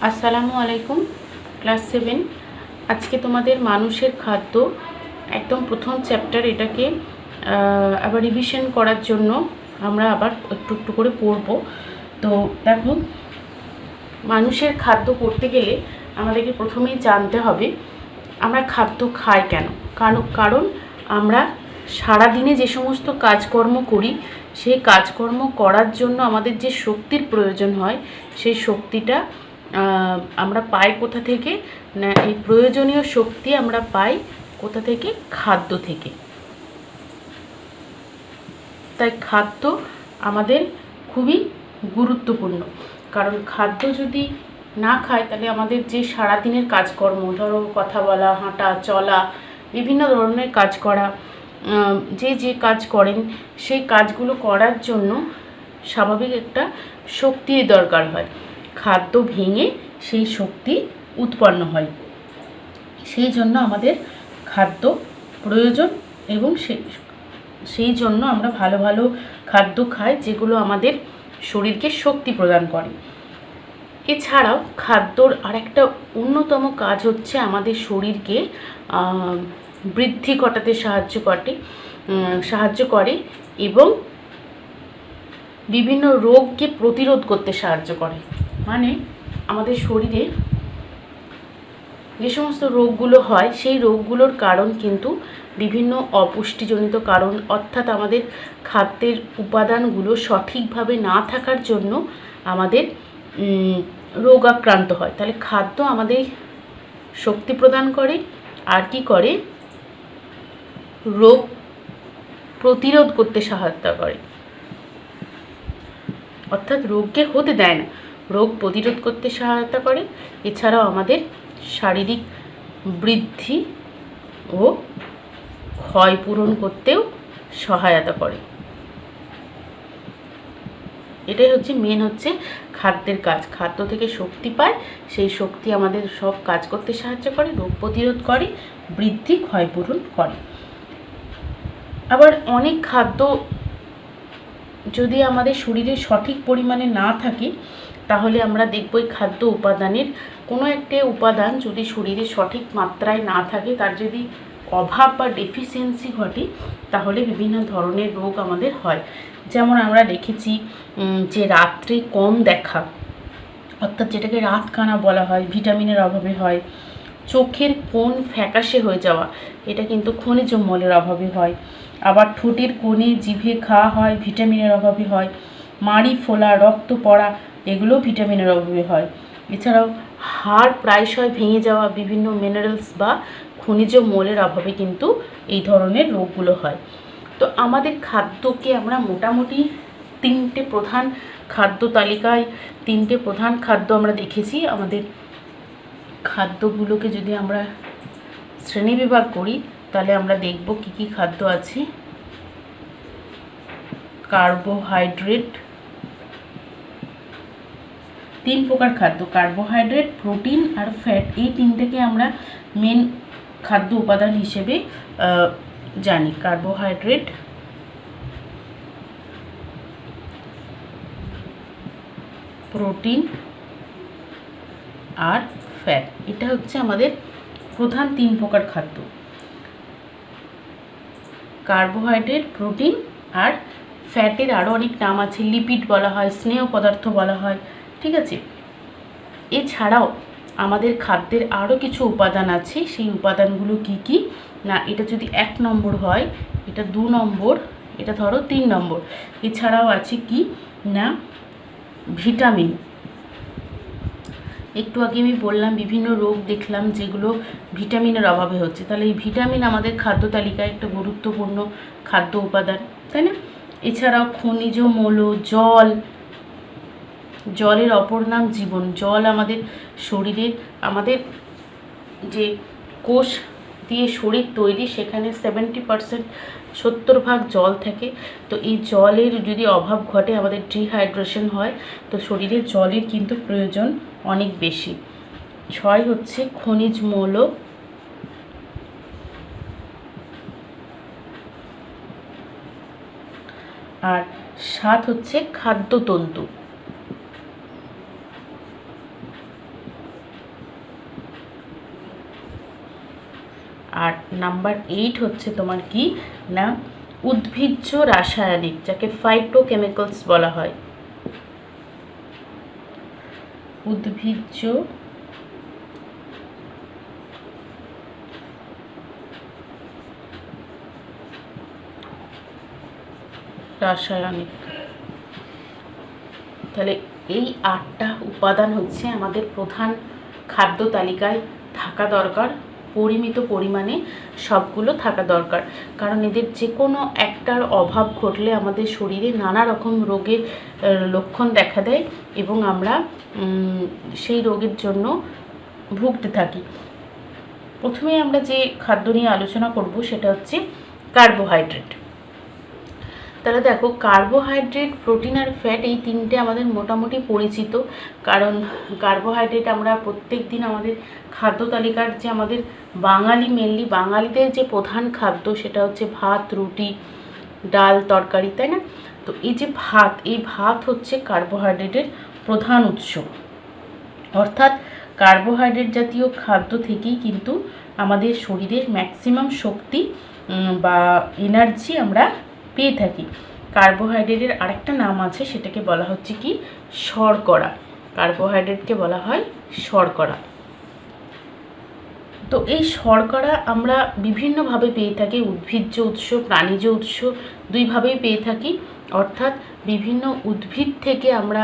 আসসালামু আলাইকুম। ক্লাস 7 আজকে তোমাদের মানুষের খাদ্য একদম প্রথম চ্যাপ্টার। এটাকে আবার রিভিশন করার জন্য আমরা আবার একটু একটু করে পড়ব। তো দেখো, মানুষের খাদ্য করতে গেলে আমাদেরকে প্রথমেই জানতে হবে আমরা খাদ্য খাই কেন। কারণ আমরা সারাদিনে যে সমস্ত কাজকর্ম করি সেই কাজকর্ম করার জন্য আমাদের যে শক্তির প্রয়োজন হয় সেই শক্তিটা আমরা পাই কোথা থেকে না, এই প্রয়োজনীয় শক্তি আমরা পাই কোথা থেকে? খাদ্য থেকে। তাই খাদ্য আমাদের খুবই গুরুত্বপূর্ণ, কারণ খাদ্য যদি না খাই তাহলে আমাদের যে সারাদিনের কাজকর্ম, ধরো কথা বলা, হাঁটা চলা, বিভিন্ন ধরনের কাজ করা, যে কাজ করেন সেই কাজগুলো করার জন্য স্বাভাবিক একটা শক্তির দরকার হয়। খাদ্য ভেঙে সেই শক্তি উৎপন্ন হয়, সেই জন্য আমাদের খাদ্য প্রয়োজন এবং সেই জন্য আমরা ভালো ভালো খাদ্য খাই যেগুলো আমাদের শরীরকে শক্তি প্রদান করে। এছাড়াও খাদ্যর আরেকটা অন্যতম কাজ হচ্ছে আমাদের শরীরকে বৃদ্ধি ঘটাতে সাহায্য করে এবং বিভিন্ন রোগকে প্রতিরোধ করতে সাহায্য করে। মানে আমাদের শরীরে যে সমস্ত রোগগুলো হয় সেই রোগগুলোর কারণ কিন্তু বিভিন্ন অপুষ্টিজনিত কারণ, অর্থাৎ আমাদের খাদ্যের উপাদানগুলো সঠিকভাবে না থাকার জন্য আমাদের রোগ আক্রান্ত হয়। তাহলে খাদ্য আমাদের শক্তি প্রদান করে আর কি করে? রোগ প্রতিরোধ করতে সহায়তা করে, অর্থাৎ রোগকে হতে দেয় না, রোগ প্রতিরোধ করতে সহায়তা করে। এছাড়াও আমাদের শারীরিক বৃদ্ধি ও ক্ষয় পূরণ করতেও সহায়তা করে। এটাই হচ্ছে মেন খাদ্যের কাজ। খাদ্য থেকে শক্তি পায়, সেই শক্তি আমাদের সব কাজ করতে সাহায্য করে, রোগ প্রতিরোধ করে, বৃদ্ধি ক্ষয়পূরণ করে। আবার অনেক খাদ্য যদি আমাদের শরীরে সঠিক পরিমাণে না থাকে তাহলে আমরা দেখব এই খাদ্য উপাদানের কোনো একটা উপাদান যদি শরীরে সঠিক মাত্রায় না থাকে, তার যদি অভাব বা ডেফিসিয়েন্সি ঘটে তাহলে বিভিন্ন ধরনের রোগ আমাদের হয়। যেমন আমরা দেখেছি যে রাত্রে কম দেখা, অর্থাৎ যেটাকে রাতকানা বলা হয়, ভিটামিনের অভাবে হয়। চোখের কোণ ফ্যাকাশে হয়ে যাওয়া, এটা কিন্তু খনিজ মৌলের অভাবে হয়। আবার ঠোঁটের কোণে জিভে খাওয়া হয়, ভিটামিনের অভাবে হয়। মাড়ি ফোলা, রক্ত পড়া, এগুলো ভিটামিনের অভাবে হয়। এছাড়াও হাড় প্রায়শই ভেঙে যাওয়া, বিভিন্ন মিনারেলস বা খনিজ মৌলের অভাবে কিন্তু এই ধরনের রোগগুলো হয়। তো আমাদের খাদ্যকে আমরা মোটামুটি তিনটে প্রধান খাদ্য তালিকায় তিনটে প্রধান খাদ্য আমরা দেখেছি। আমাদের খাদ্যগুলোকে যদি আমরা শ্রেণীবিভাগ করি তাহলে আমরা দেখব কি কি খাদ্য আছে। কার্বোহাইড্রেট, তিন প্রকার খাদ্য, কার্বোহাইড্রেট, প্রোটিন আর ফ্যাট, এই তিনটেকে আমরা মেন খাদ্য উপাদান হিসেবে জানি। কার্বোহাইড্রেট, প্রোটিন আর ফ্যাট, এটা হচ্ছে আমাদের প্রধান তিন প্রকার খাদ্য। কার্বোহাইড্রেট, প্রোটিন আর ফ্যাটের আরও অনেক নাম আছে, লিপিড বলা হয়, স্নেহ পদার্থ বলা হয়, ঠিক আছে। এছাড়াও আমাদের খাদ্যের আরও কিছু উপাদান আছে, সেই উপাদানগুলো কি কি না, এটা যদি 1 নম্বর হয়, এটা 2 নম্বর, এটা ধরো 3 নম্বর। এছাড়াও আছে কি না ভিটামিন। একটু আগে আমি বললাম বিভিন্ন রোগ দেখলাম যেগুলো ভিটামিনের অভাবে হচ্ছে, তাহলে এই ভিটামিন আমাদের খাদ্য তালিকায় একটা গুরুত্বপূর্ণ খাদ্য উপাদান, তাই না? এছাড়াও খনিজ মৌল, জলের অপর নাম জীবন। জল আমাদের শরীরের, আমাদের যে কোষ দিয়ে শরীর তৈরি সেখানে 70% 70% জল থাকে। তো এই জলের যদি অভাব ঘটে, আমাদের ডিহাইড্রেশন হয়, তো শরীরে জলের কিন্তু প্রয়োজন অনেক বেশি। 6 হচ্ছে খনিজ মৌল, আর 7 হচ্ছে খাদ্যতন্তু। আর নাম্বার 8 হচ্ছে তোমার কি না উদ্ভিজ্জ রাসায়নিক, যাকে ফাইটোকেমিক্যালস বলা হয়। উদ্ভিজ্জ রাসায়নিক। তাহলে এই 8টা উপাদান হচ্ছে আমাদের প্রধান খাদ্য তালিকায় থাকা দরকার, পরিমিত পরিমাণে সবগুলো থাকা দরকার। কারণ এদের যে কোনো একটার অভাব ঘটলে আমাদের শরীরে নানা রকম রোগের লক্ষণ দেখা দেয় এবং আমরা সেই রোগের জন্য ভুগতে থাকি। প্রথমে আমরা যে খাদ্য নিয়ে আলোচনা করব সেটা হচ্ছে কার্বোহাইড্রেট। তাহলে দেখো, কার্বোহাইড্রেট, প্রোটিন আর ফ্যাট এই তিনটে আমাদের মোটামুটি পরিচিত। কারণ কার্বোহাইড্রেট আমরা প্রত্যেক দিন আমাদের খাদ্য তালিকার যে আমাদের মেনলি বাঙালিদের যে প্রধান খাদ্য সেটা হচ্ছে ভাত, রুটি, ডাল, তরকারি, তাই না? তো এই যে ভাত, এই ভাত হচ্ছে কার্বোহাইড্রেটের প্রধান উৎস। অর্থাৎ কার্বোহাইড্রেট জাতীয় খাদ্য থেকেই কিন্তু আমাদের শরীরের ম্যাক্সিমাম শক্তি বা এনার্জি আমরা পেয়ে থাকি। কার্বোহাইড্রেটের আরেকটা নাম আছে, সেটাকে বলা হচ্ছে কি শর্করা। কার্বোহাইড্রেটকে বলা হয় শর্করা। তো এই শর্করা আমরা বিভিন্নভাবে পেয়ে থাকি, উদ্ভিজ্জ উৎস, প্রাণীজ উৎস দুইভাবেই পেয়ে থাকি। অর্থাৎ বিভিন্ন উদ্ভিদ থেকে আমরা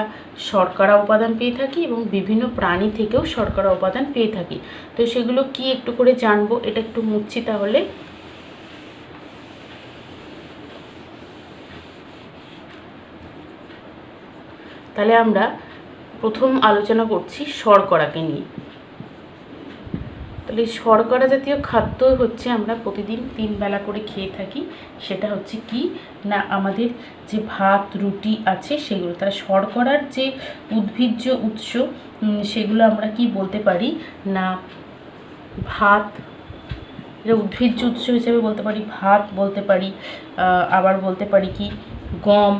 শর্করা উপাদান পেয়ে থাকি এবং বিভিন্ন প্রাণী থেকেও শর্করা উপাদান পেয়ে থাকি। তো সেগুলো কি একটু করে জানবো, এটা একটু মুছছি তাহলে। তাহলে আমরা প্রথম আলোচনা করছি শর্করাকে নিয়ে। তাহলে শর্করা জাতীয় খাদ্য হচ্ছে আমরা প্রতিদিন 3 বেলা করে খেয়ে থাকি। সেটা হচ্ছে কি না আমাদের যে ভাত, রুটি আছে সেগুলো। তার শর্করার যে উদ্ভিজ্জ উৎস সেগুলো আমরা কি বলতে পারি না ভাত, এটা উদ্ভিজ্জ উৎস হিসেবে বলতে পারি, ভাত বলতে পারি, আবার বলতে পারি কি গম,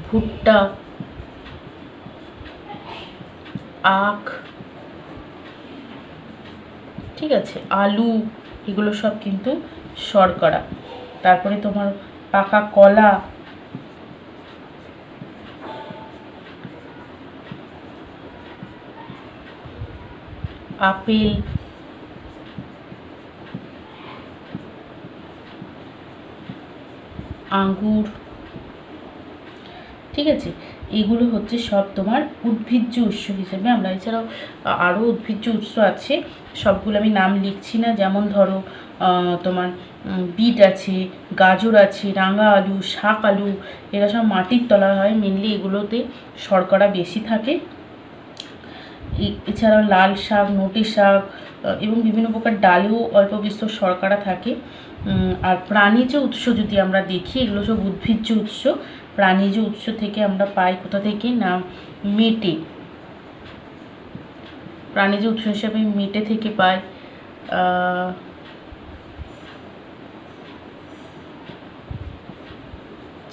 ভুট্টা, আখ, ঠিক আছে, আলু, এগুলো সব কিন্তু শর্করা। তারপরে তোমার পাকা কলা, আপেল, আঙ্গুর, ঠিক আছে, এগুলো হচ্ছে সব তোমার উদ্ভিজ্জ উৎস হিসেবে আমরা। এছাড়াও আরও উদ্ভিজ্জ উৎস আছে, সবগুলো আমি নাম লিখছি না। যেমন ধরো তোমার বিট আছে, গাজর আছে, রাঙা আলু, শাক আলু, এরা সব মাটির তলা হয়, মেনলি এগুলোতে শর্করা বেশি থাকে। এছাড়াও লাল শাক, নোটে শাক এবং বিভিন্ন প্রকার ডালেও অল্প বিস্তর শর্করা থাকে। আর প্রাণীজ উৎস যদি আমরা দেখি, এগুলো সব উদ্ভিজ্জ উৎস। প্রাণীজ উৎস থেকে আমরা পাই কোথা থেকে না মেটে, প্রাণীজ উৎস হিসাবে মেটে থেকে পাই।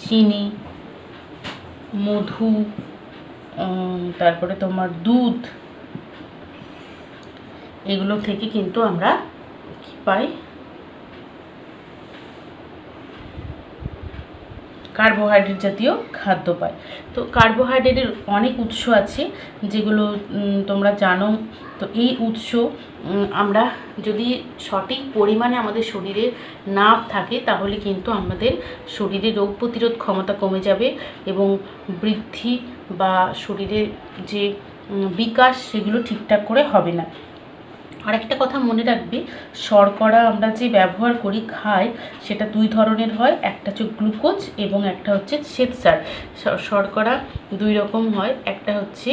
চিনি, মধু, তারপরে তোমার দুধ, এগুলো থেকে কিন্তু আমরা কি পাই কার্বোহাইড্রেট জাতীয় খাদ্য পাই। তো কার্বোহাইড্রেটের অনেক উৎস আছে যেগুলো তোমরা জানো। তো এই উৎস আমরা যদি সঠিক পরিমাণে আমাদের শরীরে না থাকে তাহলে কিন্তু আমাদের শরীরে রোগ প্রতিরোধ ক্ষমতা কমে যাবে এবং বৃদ্ধি বা শরীরের যে বিকাশ সেগুলো ঠিকঠাক করে হবে না। আর একটা কথা মনে রাখবে, শর্করা আমরা যে ব্যবহার করি, খাই, সেটা 2 ধরনের হয়। একটা হচ্ছে গ্লুকোজ এবং একটা হচ্ছে শ্বেতসার। শর্করা 2 রকম হয়, একটা হচ্ছে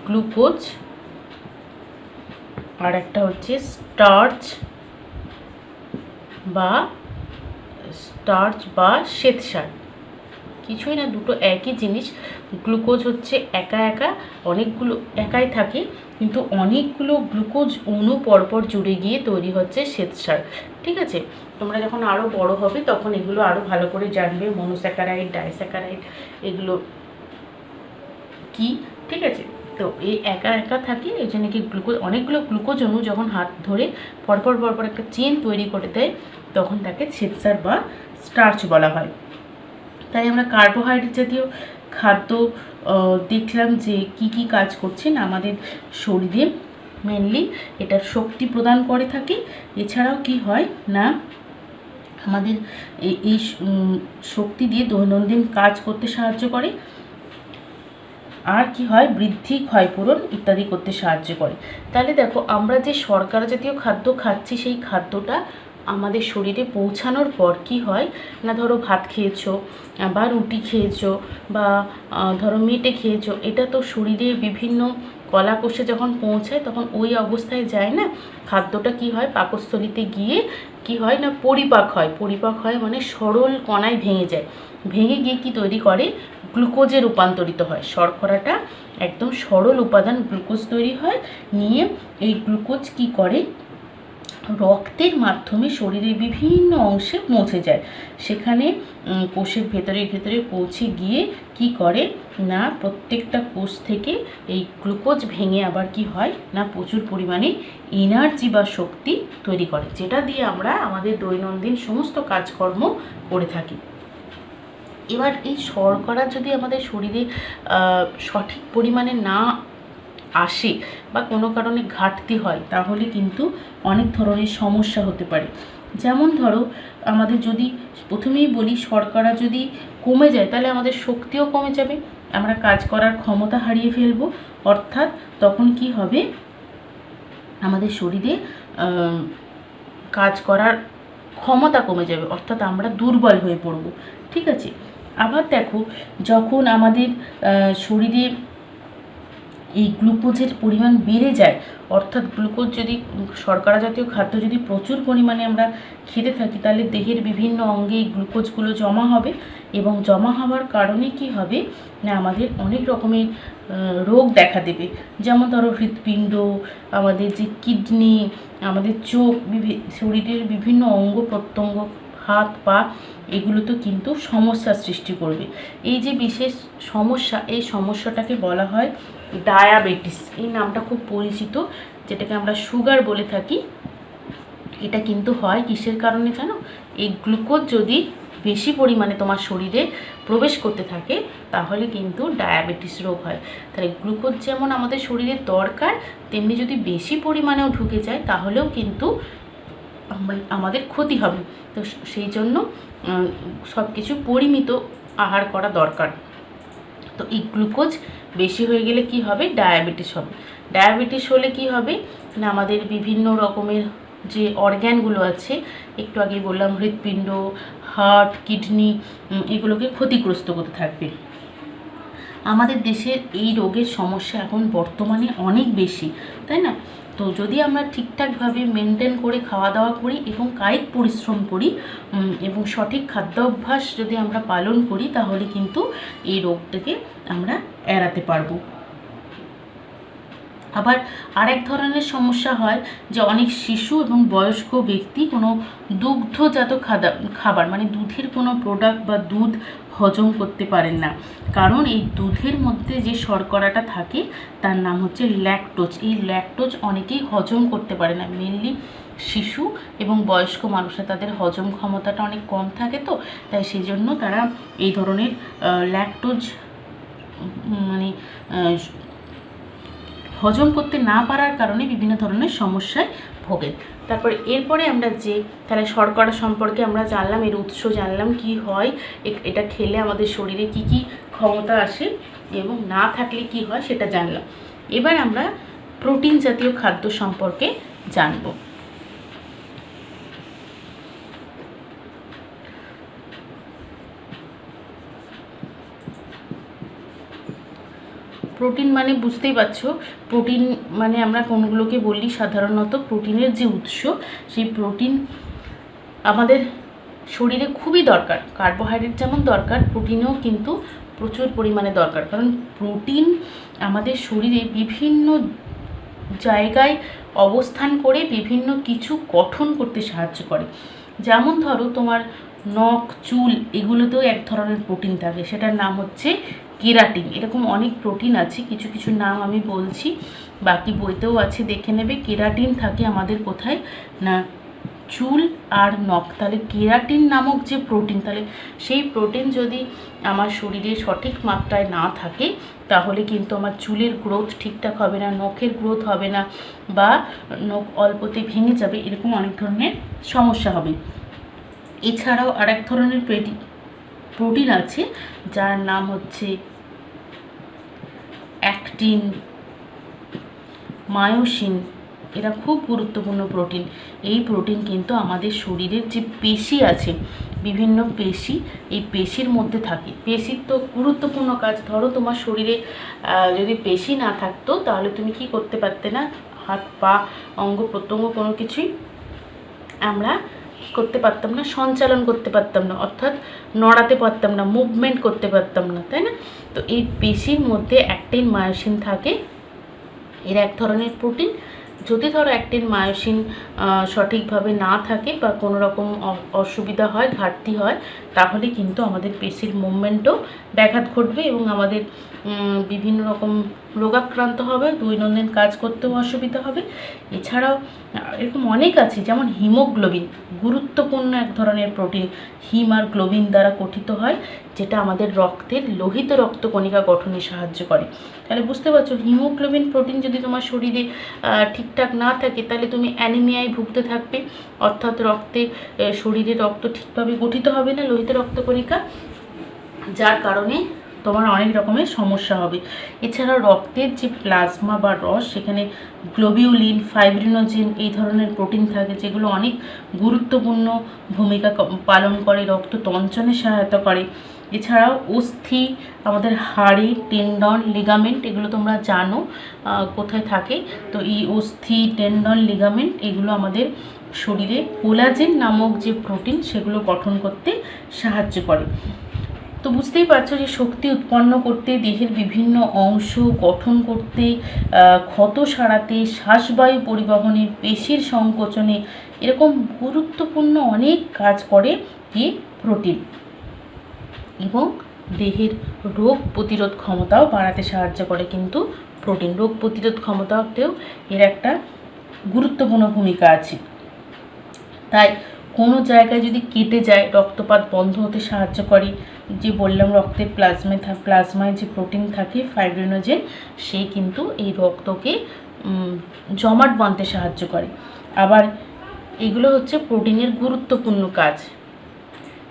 গ্লুকোজ আর একটা হচ্ছে স্টার্চ বা শ্বেতসার। কিছুই না, দুটো একই জিনিস। গ্লুকোজ হচ্ছে অনেকগুলো একাই থাকে, কিন্তু অনেকগুলো গ্লুকোজ অণু পরপর জুড়ে গিয়ে তৈরি হচ্ছে শ্বেতসার। ঠিক আছে, তোমরা যখন আরও বড় হবে তখন এগুলো আরও ভালো করে জানবে, মনোস্যাকারাইড, ডাইস্যাকারাইড এগুলো কি। ঠিক আছে, তো এই একা একা থাকে, এই জন্য কি অনেকগুলো গ্লুকোজ অণু যখন হাত ধরে পরপর পরপর একটা চেন তৈরি করে দেয়, তখন তাকে শ্বেতসার বা স্টার্চ বলা হয়। তাই আমরা কার্বোহাইড্রেট জাতীয় খাদ্য দেখলাম যে কি কি কাজ করছে না আমাদের শরীরে। মেনলি এটা শক্তি প্রদান করে থাকে। এছাড়াও কি হয় না আমাদের এই শক্তি দিয়ে দৈনন্দিন কাজ করতে সাহায্য করে। আর কি হয়, বৃদ্ধি, ক্ষয়পূরণ ইত্যাদি করতে সাহায্য করে। তাহলে দেখো, আমরা যে শর্করা জাতীয় খাদ্য খাচ্ছি, সেই খাদ্যটা আমাদের শরীরে পৌঁছানোর পর কি হয় না, ধরো ভাত খেয়েছো বা রুটি খেয়েছো বা ধরো মেটে খেয়েছো, এটা তো শরীরে বিভিন্ন কলাকোষে যখন পৌঁছায় তখন ওই অবস্থায় যায় না, খাদ্যটা কি হয় পাকস্থলীতে গিয়ে কি হয় না পরিপাক হয়, মানে সরল কণায় ভেঙে যায়। ভেঙে গিয়ে কি তৈরি করে, গ্লুকোজে রূপান্তরিত হয়। শর্করাটা একদম সরল উপাদান গ্লুকোজ তৈরি হয়। নিয়ে এই গ্লুকোজ কি করে, রক্তের মাধ্যমে শরীরের বিভিন্ন অংশে পৌঁছে যায়। সেখানে কোষের ভেতরে পৌঁছে গিয়ে কি করে না, প্রত্যেকটা কোষ থেকে এই গ্লুকোজ ভেঙে আবার কি হয় না প্রচুর পরিমাণে এনার্জি বা শক্তি তৈরি করে, যেটা দিয়ে আমরা আমাদের দৈনন্দিন সমস্ত কাজকর্ম করে থাকি। এবার এই শর্করা যদি আমাদের শরীরে সঠিক পরিমাণে না আসে বা কোনো কারণে ঘাটতি হয়, তাহলে কিন্তু অনেক ধরনের সমস্যা হতে পারে। যেমন ধরো, আমাদের যদি প্রথমেই বলি, শর্করা যদি কমে যায় তাহলে আমাদের শক্তিও কমে যাবে, আমরা কাজ করার ক্ষমতা হারিয়ে ফেলব। অর্থাৎ তখন কি হবে, আমাদের শরীরে কাজ করার ক্ষমতা কমে যাবে, অর্থাৎ আমরা দুর্বল হয়ে পড়ব। ঠিক আছে। আবার দেখো, যখন আমাদের শরীরে এই গ্লুকোজের পরিমাণ বেড়ে যায়, অর্থাৎ গ্লুকোজ যদি শর্করা জাতীয় খাদ্য যদি প্রচুর পরিমাণে আমরা খেতে থাকি, তাহলে দেহের বিভিন্ন অঙ্গে এই গ্লুকোজগুলো জমা হবে, এবং জমা হওয়ার কারণে কি হবে না আমাদের অনেক রকমের রোগ দেখা দেবে। যেমন ধরো হৃৎপিণ্ড, আমাদের যে কিডনি, আমাদের চোখ, শরীরের বিভিন্ন অঙ্গ প্রত্যঙ্গ, হাত পা, এগুলোতে কিন্তু সমস্যার সৃষ্টি করবে। এই যে বিশেষ সমস্যা, এই সমস্যাটাকে বলা হয় ডায়াবেটিস। এই নামটা খুব পরিচিত, যেটাকে আমরা সুগার বলে থাকি। এটা কিন্তু হয় কিসের কারণে জানো, এই গ্লুকোজ যদি বেশি পরিমাণে তোমার শরীরে প্রবেশ করতে থাকে, তাহলে কিন্তু ডায়াবেটিস রোগ হয়। তাহলে গ্লুকোজ যেমন আমাদের শরীরে দরকার, তেমনি যদি বেশি পরিমাণেও ঢুকে যায় তাহলেও কিন্তু আমাদের ক্ষতি হবে। তো সেই জন্য সব কিছু পরিমিত আহার করা দরকার। তো এই গ্লুকোজ বেশি হয়ে গেলে কি হবে, ডায়াবেটিস হবে। ডায়াবেটিস হলে কি হবে না, আমাদের বিভিন্ন রকমের যে অর্গ্যানগুলো আছে, একটু আগে বললাম হৃৎপিণ্ড, হার্ট, কিডনি, এগুলোকে ক্ষতিগ্রস্ত করতে থাকবে। আমাদের দেশের এই রোগের সমস্যা এখন বর্তমানে অনেক বেশি, তাই না? তো যদি আমরা ঠিকঠাকভাবে মেনটেন করে খাওয়া দাওয়া করি এবং কায়িক পরিশ্রম করি এবং সঠিক খাদ্যাভ্যাস যদি আমরা পালন করি, তাহলে কিন্তু এই রোগ থেকে আমরা এড়াতে পারবো। আবার আরেক ধরনের সমস্যা হয় যে অনেক শিশু এবং বয়স্ক ব্যক্তি কোনো দুগ্ধজাত খাবার মানে দুধের কোনো প্রোডাক্ট বা দুধ হজম করতে পারেন না, কারণ এই দুধের মধ্যে যে শর্করাটা থাকে তার নাম হচ্ছে ল্যাকটোজ। এই ল্যাকটোজ অনেকেই হজম করতে পারে না, মেনলি শিশু এবং বয়স্ক মানুষরা, তাদের হজম ক্ষমতাটা অনেক কম থাকে, তো তাই সেই জন্য তারা এই ধরনের ল্যাকটোজ মানে হজম করতে না পারার কারণে বিভিন্ন ধরনের সমস্যায় ভোগেন। তারপরে এরপরে আমরা যে তাহলে শর্করা সম্পর্কে আমরা জানলাম, এর উৎস জানলাম, কি হয় এটা খেলে আমাদের শরীরে কি কি ক্ষমতা আসে এবং না থাকলে কি হয় সেটা জানলাম। এবার আমরা প্রোটিন জাতীয় খাদ্য সম্পর্কে জানব। প্রোটিন মানে বুঝতেই পারছো, প্রোটিন মানে আমরা কোনগুলোকে বলি সাধারণত প্রোটিনের যে উৎস, সেই প্রোটিন আমাদের শরীরে খুবই দরকার। কার্বোহাইড্রেট যেমন দরকার, প্রোটিনও কিন্তু প্রচুর পরিমাণে দরকার, কারণ প্রোটিন আমাদের শরীরে বিভিন্ন জায়গায় অবস্থান করে বিভিন্ন কিছু গঠন করতে সাহায্য করে। যেমন ধরো তোমার নখ, চুল, এগুলোতেও এক ধরনের প্রোটিন থাকে, সেটার নাম হচ্ছে কেরাটিন, এরকম অনেক প্রোটিন আছে, কিছু কিছু নাম আমি বলছি, বাকি বইতেও আছে, দেখে নেবে। কেরাটিন থাকে আমাদের কোথায় না চুল আর নখ। তাহলে কেরাটিন নামক যে প্রোটিন, তাহলে সেই প্রোটিন যদি আমার শরীরে সঠিক মাত্রায় না থাকে তাহলে কিন্তু আমার চুলের গ্রোথ ঠিকঠাক হবে না, নখের গ্রোথ হবে না, বা নখ অল্পতে ভেঙে যাবে, এরকম অনেক ধরনের সমস্যা হবে। এছাড়াও আরেক ধরনের প্রোটিন আছে যার নাম হচ্ছে অ্যাক্টিন, মায়োসিন। এরা খুব গুরুত্বপূর্ণ প্রোটিন। এই প্রোটিন কিন্তু আমাদের শরীরের যে পেশি আছে, বিভিন্ন পেশি, এই পেশির মধ্যে থাকে। পেশির তো গুরুত্বপূর্ণ কাজ। ধরো তোমার শরীরে যদি পেশি না থাকতো তাহলে তুমি কি করতে পারতে না, হাত পা অঙ্গ প্রত্যঙ্গ কোনো কিছুই আমরা কী করতে পারতাম না, সঞ্চালন করতে পারতাম না, অর্থাৎ নড়াতে পারতাম না, মুভমেন্ট করতে পারতাম না, তাই না? তো এই পেশির মধ্যে অ্যাক্টিন মায়োসিন থাকে, এর এক ধরনের প্রোটিন। যদি ধরো অ্যাক্টিন মায়োসিন সঠিকভাবে না থাকে বা কোনো রকম অসুবিধা হয়, ঘাটতি হয়, তাহলে কিন্তু আমাদের পেশির মুভমেন্টও ব্যাঘাত ঘটবে এবং আমাদের বিভিন্ন রকম রোগাক্রান্ত হবে, দৈনন্দিন কাজ করতেও অসুবিধা হবে। এছাড়াও এরকম অনেক আছে, যেমন হিমোগ্লোবিন, গুরুত্বপূর্ণ এক ধরনের প্রোটিন। হিম আর গ্লোবিন দ্বারা গঠিত হয়, যেটা আমাদের রক্তের লোহিত রক্তকণিকা গঠনে সাহায্য করে। তাহলে বুঝতে পারছো, হিমোগ্লোবিন প্রোটিন যদি তোমার শরীরে ঠিকঠাক না থাকে তাহলে তুমি অ্যানিমিয়ায় ভুগতে থাকবে, অর্থাৎ শরীরে রক্ত ঠিকভাবে গঠিত হবে না, লোহিত রক্তকণিকা, যার কারণে তোমার অনেক রকমের সমস্যা হবে। এছাড়া রক্তের যে প্লাজমা বা রস, সেখানে গ্লোবিউলিন, ফাইব্রিনোজেন এই ধরনের প্রোটিন থাকে, যেগুলো অনেক গুরুত্বপূর্ণ ভূমিকা পালন করে, রক্ত তঞ্চনে সহায়তা করে। এছাড়াও অস্থি, আমাদের হাড়ি, টেন্ডন, লিগামেন্ট, এগুলো তোমরা জানো কোথায় থাকে। তো এই অস্থি, টেন্ডন, লিগামেন্ট এগুলো আমাদের শরীরে কোলাজেন নামক যে প্রোটিন সেগুলো গঠন করতে সাহায্য করে। তো বুঝতেই পারছো যে শক্তি উৎপন্ন করতে, দেহের বিভিন্ন অংশ গঠন করতে, ক্ষত সারাতে, শ্বাসবায়ু পরিবহনে, পেশির সংকোচনে, এরকম গুরুত্বপূর্ণ অনেক কাজ করে কি প্রোটিন। এবং দেহের রোগ প্রতিরোধ ক্ষমতাও বাড়াতে সাহায্য করে কিন্তু প্রোটিন। রোগ প্রতিরোধ ক্ষমতাতেও এর একটা গুরুত্বপূর্ণ ভূমিকা আছে। তাই কোনো জায়গায় যদি কেটে যায় রক্তপাত বন্ধ হতে সাহায্য করে। যে বললাম রক্তের প্লাজমায় যে প্রোটিন থাকে ফাইব্রিনোজেন, সে কিন্তু এই রক্তকে জমাট বাঁধতে সাহায্য করে। আবার এগুলো হচ্ছে প্রোটিনের গুরুত্বপূর্ণ কাজ।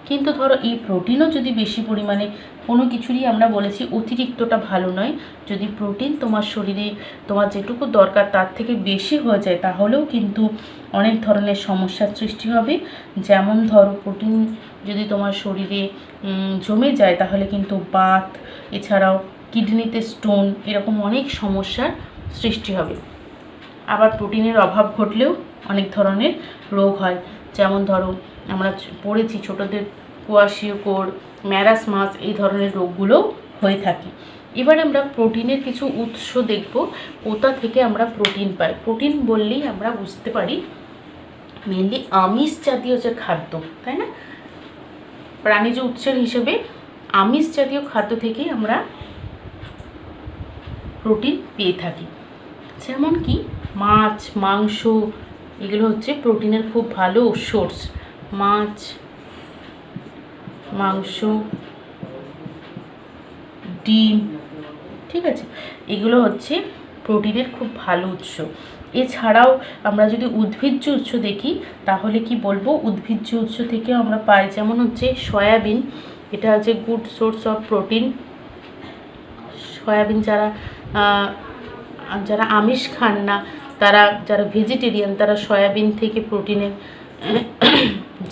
কিন্তু ধরো এই প্রোটিনও যদি বেশি পরিমাণে, কোনো কিছুরই আমরা বলেছি অতিরিক্তটা ভালো নয়, যদি প্রোটিন তোমার শরীরে তোমার যেটুকু দরকার তার থেকে বেশি হয়ে যায় তাহলেও কিন্তু অনেক ধরনের সমস্যার সৃষ্টি হবে। যেমন ধরো প্রোটিন যদি তোমার শরীরে জমে যায় তাহলে কিন্তু বাত, এছাড়াও কিডনিতে স্টোন, এরকম অনেক সমস্যার সৃষ্টি হবে। আবার প্রোটিনের অভাব ঘটলেও অনেক ধরনের রোগ হয়, যেমন ধরো আমরা পড়েছি ছোটদের কোয়াশিওকোর, ম্যারাসমাস, এই ধরনের রোগগুলো হয়ে থাকে। এবার আমরা প্রোটিনের কিছু উৎস দেখব, কোথা থেকে আমরা প্রোটিন পাই। প্রোটিন বললেই আমরা বুঝতে পারি মেনলি আমিষ জাতীয় যে খাদ্য, তাই না? প্রাণীজ উৎসের হিসেবে আমিষ জাতীয় খাদ্য থেকেই আমরা প্রোটিন পেয়ে থাকি। যেমন কি মাছ, মাংস, এগুলো হচ্ছে প্রোটিনের খুব ভালো সোর্স। মাছ, মাংস, ডিম, ঠিক আছে, এগুলো হচ্ছে প্রোটিনের খুব ভালো উৎস। এছাড়াও আমরা যদি উদ্ভিজ্জ উৎস দেখি তাহলে কি বলবো, উদ্ভিজ্জ উৎস থেকেও আমরা পাই, যেমন হচ্ছে সয়াবিন, এটা হচ্ছে good source of protein. Soybean যারা আমিষ খান না, যারা ভেজিটেরিয়ান, তারা সয়াবিন থেকে প্রোটিনের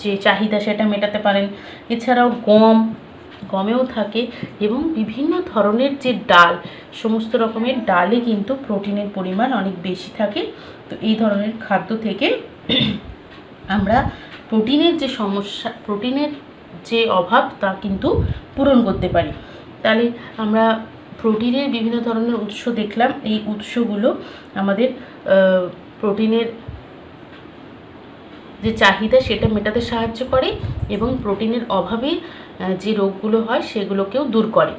যে চাহিদা সেটা মেটাতে পারেন। এছাড়াও গমেও থাকে, এবং বিভিন্ন ধরনের যে ডাল, সমস্ত রকমের ডালে কিন্তু প্রোটিনের পরিমাণ অনেক বেশি থাকে। তো এই ধরনের খাদ্য থেকে আমরা প্রোটিনের যে অভাব তা কিন্তু পূরণ করতে পারি। তাহলে আমরা প্রোটিনের বিভিন্ন ধরনের উৎস দেখলাম, এই উৎসগুলো আমাদের প্রোটিনের যে চাহিদা সেটা মেটাতে সাহায্য করে এবং প্রোটিনের অভাবে যে রোগগুলো হয় সেগুলোকেও দূর করে।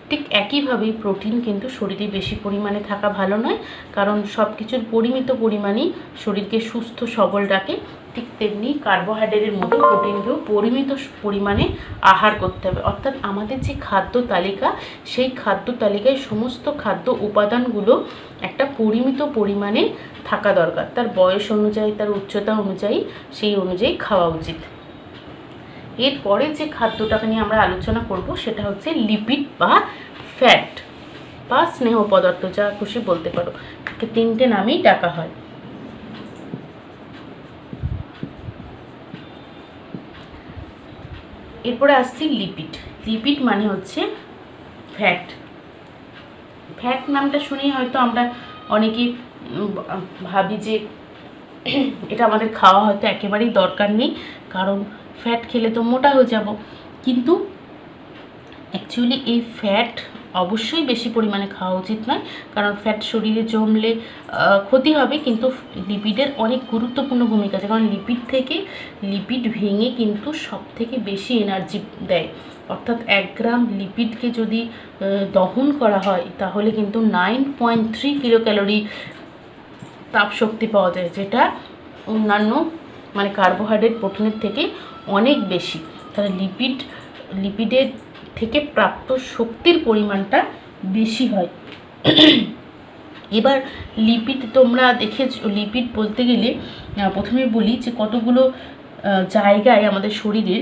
ঠিক একইভাবেই প্রোটিন কিন্তু শরীরে বেশি পরিমাণে থাকা ভালো নয়, কারণ সব কিছুর পরিমিত পরিমাণেই শরীরকে সুস্থ সবল রাখে। ঠিক তেমনি কার্বোহাইড্রেটের মতো প্রোটিনকেও পরিমিত পরিমাণে আহার করতে হবে। অর্থাৎ আমাদের যে খাদ্য তালিকা, সেই খাদ্য তালিকায় সমস্ত খাদ্য উপাদানগুলো একটা পরিমিত পরিমাণে থাকা দরকার। তার বয়স অনুযায়ী, তার উচ্চতা অনুযায়ী, সেই অনুযায়ী খাওয়া উচিত। এরপরে যে খাদ্যটাকে নিয়ে আমরা আলোচনা করব সেটা হচ্ছে লিপিড বা ফ্যাট বা স্নেহ পদার্থ, যা খুশি বলতে পারো, তিনটে নামেই ডাকা হয়। এরপরে আসছি লিপিড। লিপিড মানে হচ্ছে ফ্যাট। ফ্যাট নামটা শুনেই হয়তো আমরা অনেকেই ভাবি যে এটা আমাদের খাওয়া হয়তো একেবারেই দরকার নেই, কারণ ফ্যাট খেলে তো মোটা হয়ে যাব। কিন্তু অ্যাকচুয়ালি এই ফ্যাট অবশ্যই বেশি পরিমাণে খাওয়া উচিত নয়, কারণ ফ্যাট শরীরে জমলে ক্ষতি হবে। কিন্তু লিপিডের অনেক গুরুত্বপূর্ণ ভূমিকা আছে, কারণ লিপিড ভেঙে কিন্তু সবথেকে বেশি এনার্জি দেয়। অর্থাৎ 1 গ্রাম লিপিডকে যদি দহন করা হয় তাহলে কিন্তু 9.3 কিলো ক্যালোরি তাপশক্তি পাওয়া যায়, যেটা অন্যান্য মানে কার্বোহাইড্রেট প্রোটিনের থেকে অনেক বেশি। তাহলে লিপিডের থেকে প্রাপ্ত শক্তির পরিমাণটা বেশি হয়। এবার লিপিড তোমরা দেখেছো, লিপিড বলতে গেলে প্রথমে বলি যে কতগুলো জায়গায় আমাদের শরীরের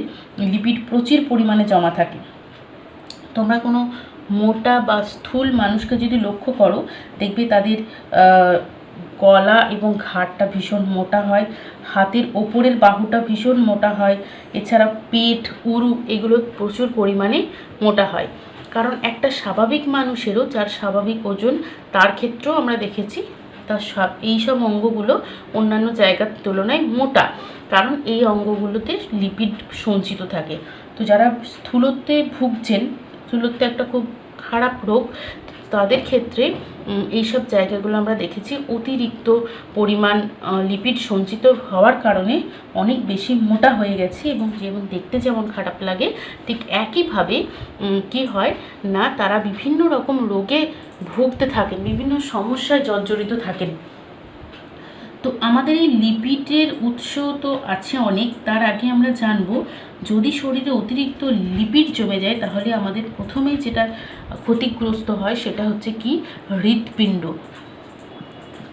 লিপিড প্রচুর পরিমাণে জমা থাকে। তোমরা কোনো মোটা বা স্থূল মানুষকে যদি লক্ষ্য করো, দেখবে তাদের গলা এবং ঘাড়টা ভীষণ মোটা হয়, হাতের ওপরের বাহুটা ভীষণ মোটা হয়, এছাড়া পেট, উরু এগুলো প্রচুর পরিমাণে মোটা হয়। কারণ একটা স্বাভাবিক মানুষেরও, যার স্বাভাবিক ওজন, তার ক্ষেত্রেও আমরা দেখেছি তার এইসব অঙ্গগুলো অন্যান্য জায়গার তুলনায় মোটা, কারণ এই অঙ্গগুলোতে লিপিড সঞ্চিত থাকে। তো যারা স্থূলত্বে ভুগছেন, স্থূলত্ব একটা খুব খারাপ রোগ, তাদের ক্ষেত্রে এইসব জায়গাগুলো আমরা দেখেছি অতিরিক্ত পরিমাণ লিপিড সঞ্চিত হওয়ার কারণে অনেক বেশি মোটা হয়ে গেছে, এবং যেমন দেখতে যেমন খারাপ লাগে, ঠিক একইভাবে কি হয় না, তারা বিভিন্ন রকম রোগে ভুগতে থাকেন, বিভিন্ন সমস্যায় জর্জরিত থাকেন। তো আমাদের এই লিপিডের উৎস তো আছে অনেক। তার আগে আমরা জানবো, যদি শরীরে অতিরিক্ত লিপিড জমে যায় তাহলে আমাদের প্রথমে যেটা ক্ষতিগ্রস্ত হয় সেটা হচ্ছে কি, হৃৎপিণ্ড।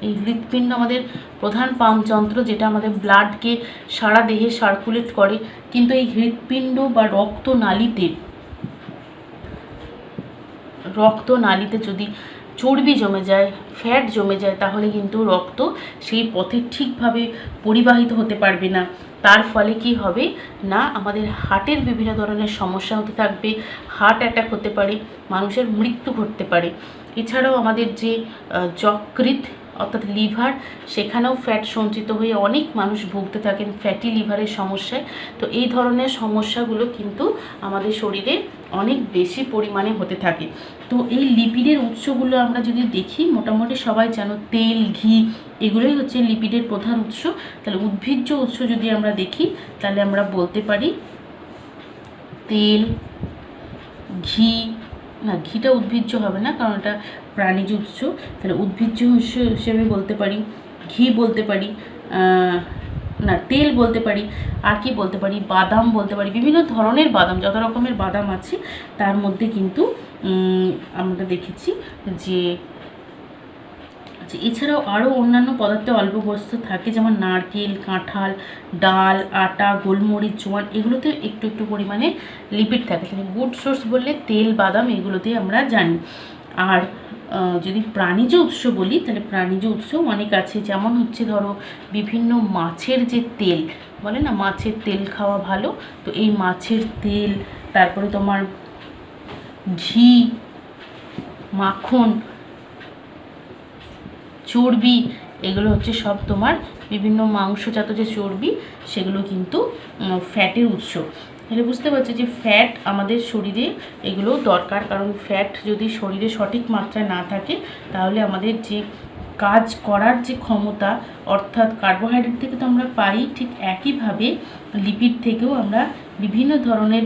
এই হৃৎপিণ্ড আমাদের প্রধান পাম্পযন্ত্র, যেটা আমাদের ব্লাডকে সারা দেহে সার্কুলেট করে। কিন্তু এই হৃৎপিণ্ড বা রক্তনালীতে যদি চর্বি জমে যায়, ফ্যাট জমে যায়, তাহলে কিন্তু রক্ত সেই পথে ঠিকভাবে পরিবাহিত হতে পারবে না। তার ফলে কি হবে না, আমাদের হার্টের বিভিন্ন ধরনের সমস্যা হতে থাকবে, হার্ট অ্যাটাক হতে পারে, মানুষের মৃত্যু ঘটতে পারে। এছাড়াও আমাদের যে যকৃৎ অর্থাৎ লিভার, সেখানেও ফ্যাট সঞ্চিত হয়ে অনেক মানুষ ভুগতে থাকেন ফ্যাটি লিভারের সমস্যায়। তো এই ধরনের সমস্যাগুলো কিন্তু আমাদের শরীরে অনেক বেশি পরিমাণে হতে থাকে। তো এই লিপিডের উৎসগুলো আমরা যদি দেখি, মোটামুটি সবাই জানো তেল, ঘি এগুলোই হচ্ছে লিপিডের প্রধান উৎস। তাহলে উদ্ভিজ্জ উৎস যদি আমরা দেখি, তাহলে আমরা বলতে পারি তেল, ঘি, না ঘিটা উদ্ভিজ্জ হবে না, কারণ এটা প্রাণীজ উৎস। তাহলে উদ্ভিজ্জ উৎস হিসেবে বলতে পারি ঘি, বলতে পারি না তেল বলতে পারি, আর কি বলতে পারি, বাদাম বলতে পারি। বিভিন্ন ধরনের বাদাম, যত রকমের বাদাম আছে তার মধ্যে কিন্তু আমরা দেখেছি যে এছাড়াও আরও অন্যান্য পদার্থে অল্প বস্তু থাকে, যেমন নারকেল, কাঁঠাল, ডাল, আটা, গোলমরিচ, জোয়ান এগুলোতে একটু একটু পরিমাণে লিপিড থাকে। গুড সোর্স বললে তেল, বাদাম এগুলোতে আমরা জানি। আর যদি প্রাণীজ উৎস বলি, তাহলে প্রাণীজ উৎস অনেক আছে, যেমন হচ্ছে ধরো বিভিন্ন মাছের যে তেল, বলে না মাছের তেল খাওয়া ভালো, তো এই মাছের তেল, তারপরে তোমার ঘি, মাখন, চর্বি, এগুলো হচ্ছে সব তোমার বিভিন্ন মাংসজাত যে চর্বি, সেগুলো কিন্তু ফ্যাটের উৎস। তাহলে বুঝতে পারছি যে ফ্যাট আমাদের শরীরে এগুলো দরকার, কারণ ফ্যাট যদি শরীরে সঠিক মাত্রায় না থাকে তাহলে আমাদের যে কাজ করার যে ক্ষমতা, অর্থাৎ কার্বোহাইড্রেট থেকে তো আমরা পাই, ঠিক একইভাবে লিপিড থেকেও আমরা বিভিন্ন ধরনের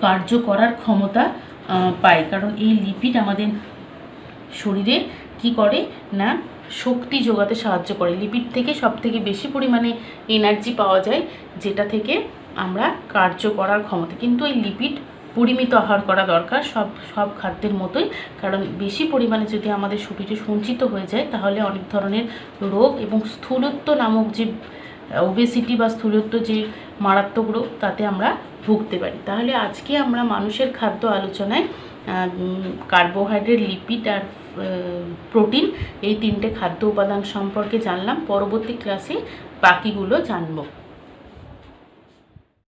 কার্য করার ক্ষমতা পাই, কারণ এই লিপিড আমাদের শরীরে কি করে না শক্তি যোগাতে সাহায্য করে। লিপিড থেকে সব থেকে বেশি পরিমাণে এনার্জি পাওয়া যায়, যেটা থেকে আমরা কার্য করার ক্ষমতা। কিন্তু এই লিপিড পরিমিত আহার করা দরকার সব সব খাদ্যের মতোই, কারণ বেশি পরিমাণে যদি আমাদের শরীরে সঞ্চিত হয়ে যায় তাহলে অনেক ধরনের রোগ এবং স্থূলত্ব নামক যে ওবেসিটি বা স্থূলত্ব যে মারাত্মক রোগ তাতে আমরা ভুগতে পারি। তাহলে আজকে আমরা মানুষের খাদ্য আলোচনায় কার্বোহাইড্রেট, লিপিড আর প্রোটিন এই তিনটে খাদ্য উপাদান সম্পর্কে জানলাম। পরবর্তী ক্লাসে বাকিগুলো জানবো।